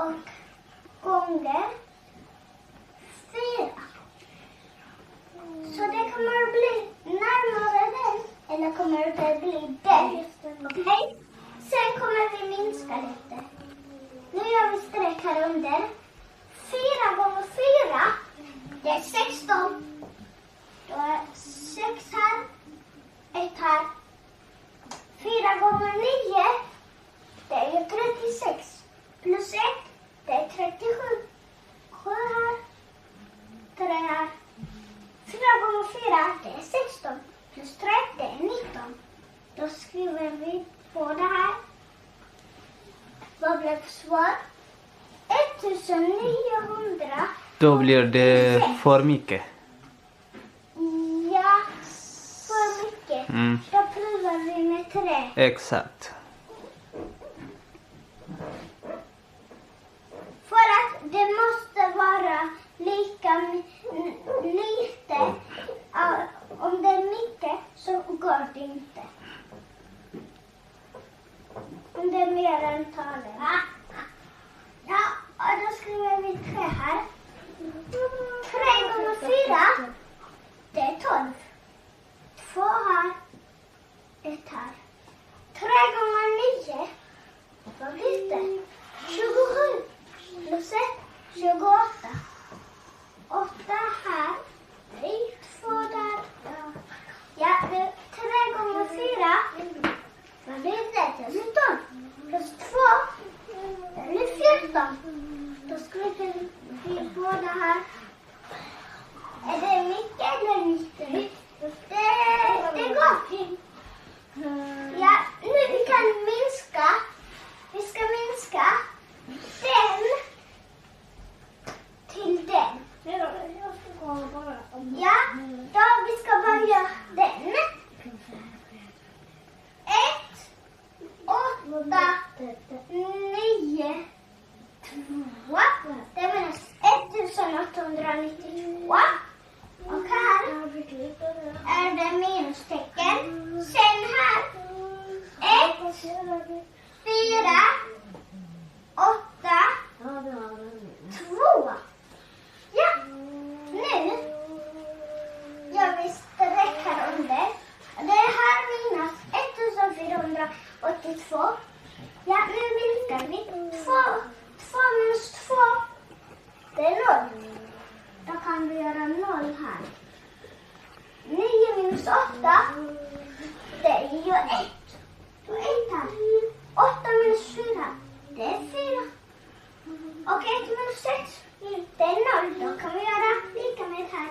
och gånger 4. Så det kommer att bli närmare den. Eller kommer det bli den? Okej? Sen kommer vi minska lite. Nu gör vi streck här under. 4 gånger 4. Det är 16. Då är 6 här. 1 här. 4 gånger 9. Det är ju 36. Plus 1. Det är 37. 7 här. 3 här. 4 gånger 4. Det är 16. Plus 3. Det är 19. Då skriver vi på det här. Vad blev svar? 1900. Då blir det för mycket. Ja, för mycket. Mm. Då provar vi med 3. Exakt. För att det måste vara lika lite. Om det är mycket så går det inte. Om det är mer än talet. Ja, och då skriver vi 3 här. 3 gånger 4, det är 12. 2 här, 1 här. 3 gånger 9, vad blir det? 27. Plus 1, 28. 8 här, 2 där. Ja, 3 gånger 4, vad blir det? Det blir 12. Plus 2, det blir 14. Då skriver vi på det här. Är det mycket eller lite? Det går. Ja, nu vi kan minska. Vi ska minska den till den. Ja, då vi ska börja den. 1, 8, 9, 2. Det menar 1892. Och här är det minustecken. Sen här 1, 4, 8, 2. Ja, nu gör vi streck här under. Det här minus 1482. Ja, nu minskar vi. 2 minus 2. Det är 0. Då kan vi göra 0 här. 9 minus 8. Det är ju 1. Och 1 här. 8 minus 4. Det är 4. Och 1 minus 6. Det är 0. Då kan vi göra lika med här.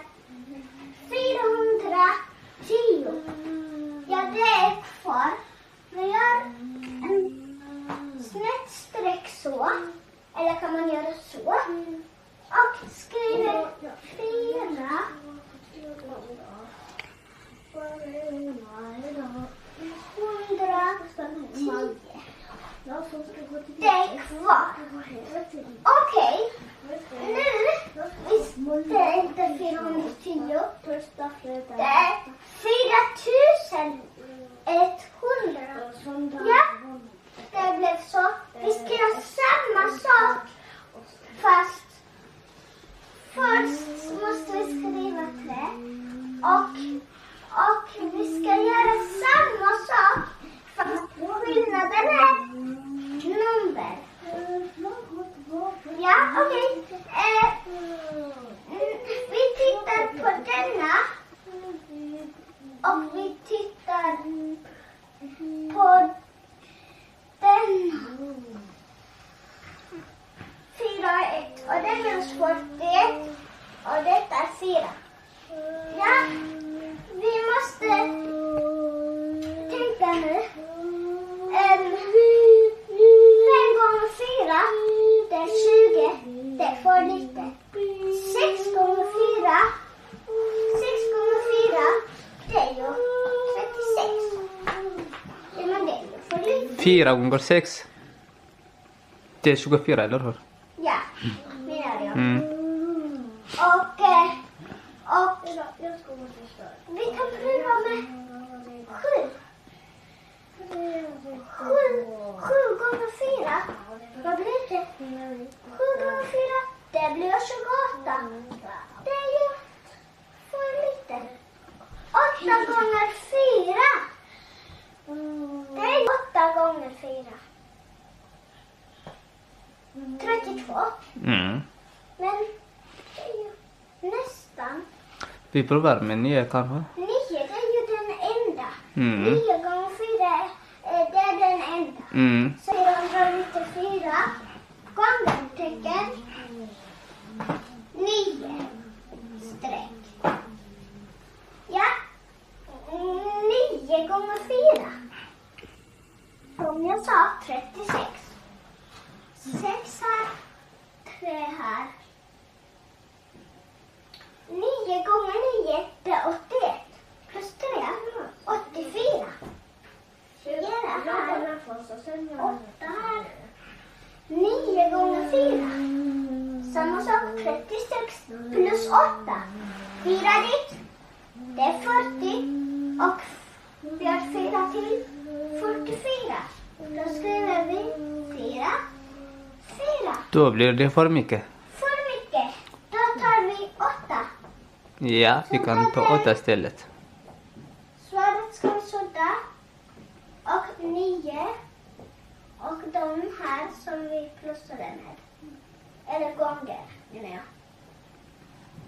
410. Ja, det är kvar. Vi gör en snett streck så. Eller kan man göra så. Och skriver 4. Det är kvar. Okej. Nu. Det är inte 410. Det är 4100. Ja. Det blev så. Vi ska göra samma sak. Fast först måste vi skriva 3. Och vi ska göra samma sak. Fast skillnaden är nummer. Ja, okej. Vi tittar på denna. Och vi tittar på denna. 4 och 1. Och det är minus 41. Och detta är 4. Ja, vi måste tänka nu. 5 gånger 4, det är 20. Det är för lite. 6 gånger 4, 6 gånger 4, det är ju 36. Ja, men det är ju för lite. 4 gånger 6. Det är 24, eller hur? Ja, menar jag. Mm. Och vi kan prova med 7. 7 gånger 4. Vad blir det? 32. Mm. Men det är ju nästan. Vi provar med 9 kanske. 9, det är ju den enda. Mm. 9 gånger 4, det är den enda. Mm. 494 gånger tecken 9 streck. Ja, 9 gånger 4. Som jag sa, 36. 6 här, 3 här. 9 gånger 9, det är 81. Plus 3, 84. 4 här, 8 här. 9 gånger 4. Samma sak, 36 plus 8. 4 dit. Det är 40. Och vi har 4 till 44. Då skriver vi 4. 4. Då blir det för mycket. För mycket. Då tar vi 8. Ja, vi kan ta 8 istället. Svaret ska vi sudda. Och 9. Och de här som vi plussade med. Eller gånger, menar jag.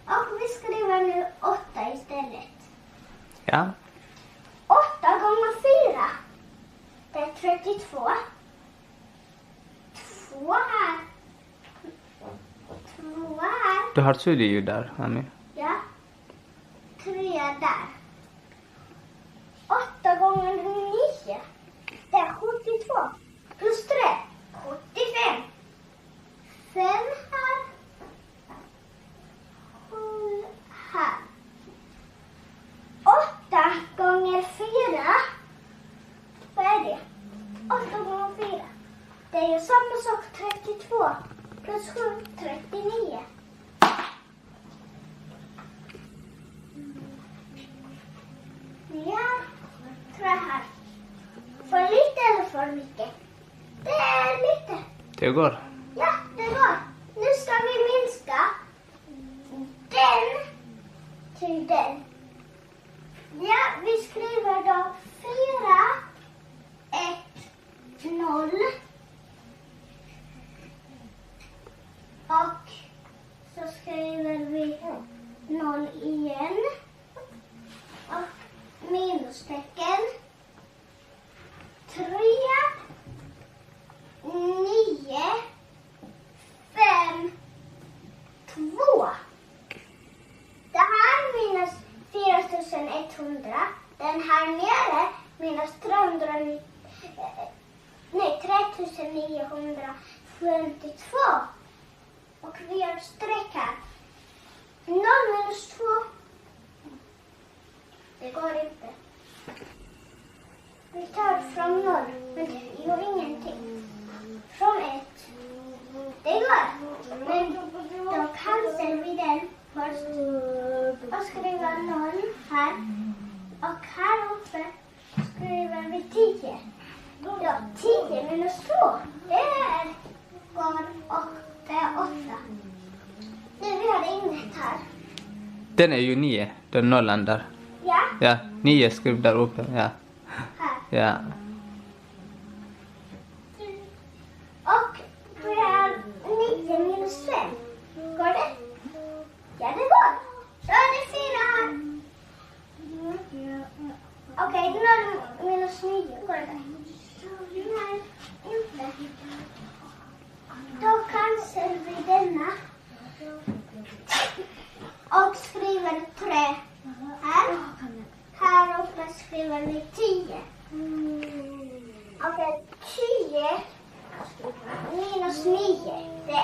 Och vi skriver nu 8 istället. Ja. 8 gånger 4. Det är 32. 2 här. 2 här. Du har tydlig ju där, Ami. Ja. 3 där. 8 gånger 9. Det är 72. Plus 3. 75. 5 här. 7 här. 8 gånger 4. Vad är det? 8 gånger 4. Det är ju samma sak, 32. Plus 7, 39. Ja, 3 här. För lite eller för mycket? Det är lite. Det går. Ja, det går. Nu ska vi minska den till den. Ja, vi skriver då 4, 1, 0. Och så skriver vi 0 igen. Och minustecken. 3, 9, 5, 2. Det här minus 4100. Den här nere minus 3952. Och vi har streck här. 0 minus 2. Det går inte. Vi tar från 0, men det gör ingenting. Från 1. Det går. Men då cancelar vi den först. Och skriver 0 här. Och här uppe skriver vi 10. Ja, 10 minus 2. Det är går och det är 8. Nu vi har inget här. Den är ju 9, den nollan där. Ja, Ja, 9 skriv där uppe. Ja. här. Ja. Och vi har 9 minus 5. Går det? Ja, det går. Då är det 4. Okej, 0 minus 9. Går det? Nej, inte. Då cancelar vi denna. Och skriver 3 här. Här uppe skriver vi 10. Okej, 10 minus 9, det är 1.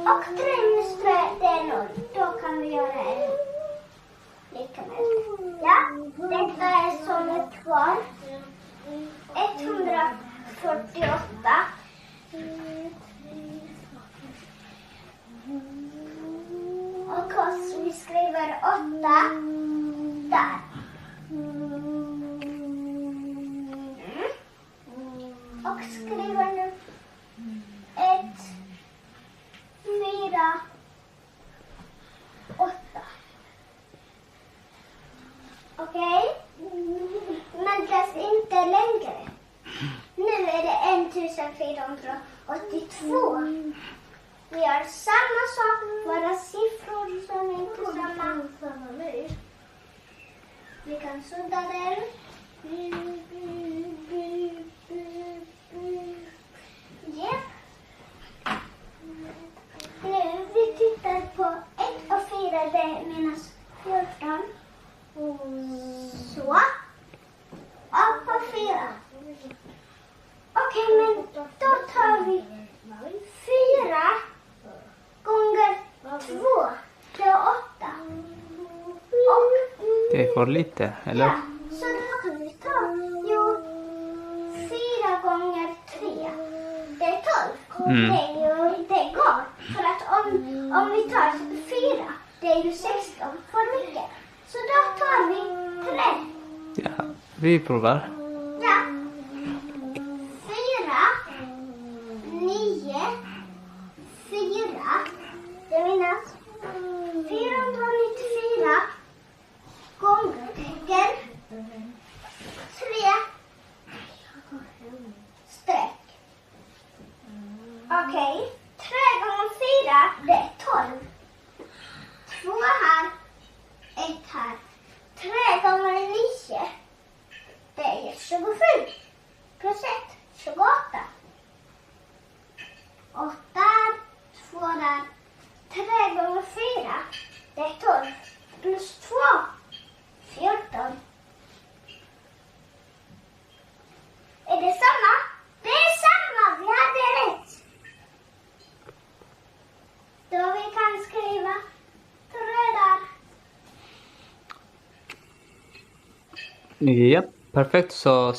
Och 3 minus 3, det är 0. Då kan vi göra en lika med. Ja, detta är som är kvar. 148. Och vi skriver 8 där. Och skriver nu 1, 4, 8. Okej? Men läs inte längre. Nu är det 1 1482. Vi har samma sak, våra siffror som inte samma. Vi kan sudda den. Ja. Nu vi tittar på 1 och 4, det är minus 14. Så. Och på 4. Okej, men då tar vi 4 gånger 2. Det är 8. Och Det är för lite, eller? ja, så då kan vi ta 4 gånger 3. Det är 12. Mm. Det går. För att om vi tar 4, det är ju 16 för mycket. Så då tar vi 3. Ja, vi provar. Ja. 4, 9, 4. Det minnas. 494 gånger 3 streck. Okej. 3 gånger 4, det är 12. 2 här, 1 här. 3 gånger 9, det är 27. Plus 1, 28. 8, 2 där. 3 gånger 4, det är 12. Plus 2, 14. Är det samma? Det är samma, vi hade rätt. Då vi kan skriva 3 där. Ja, perfekt. Så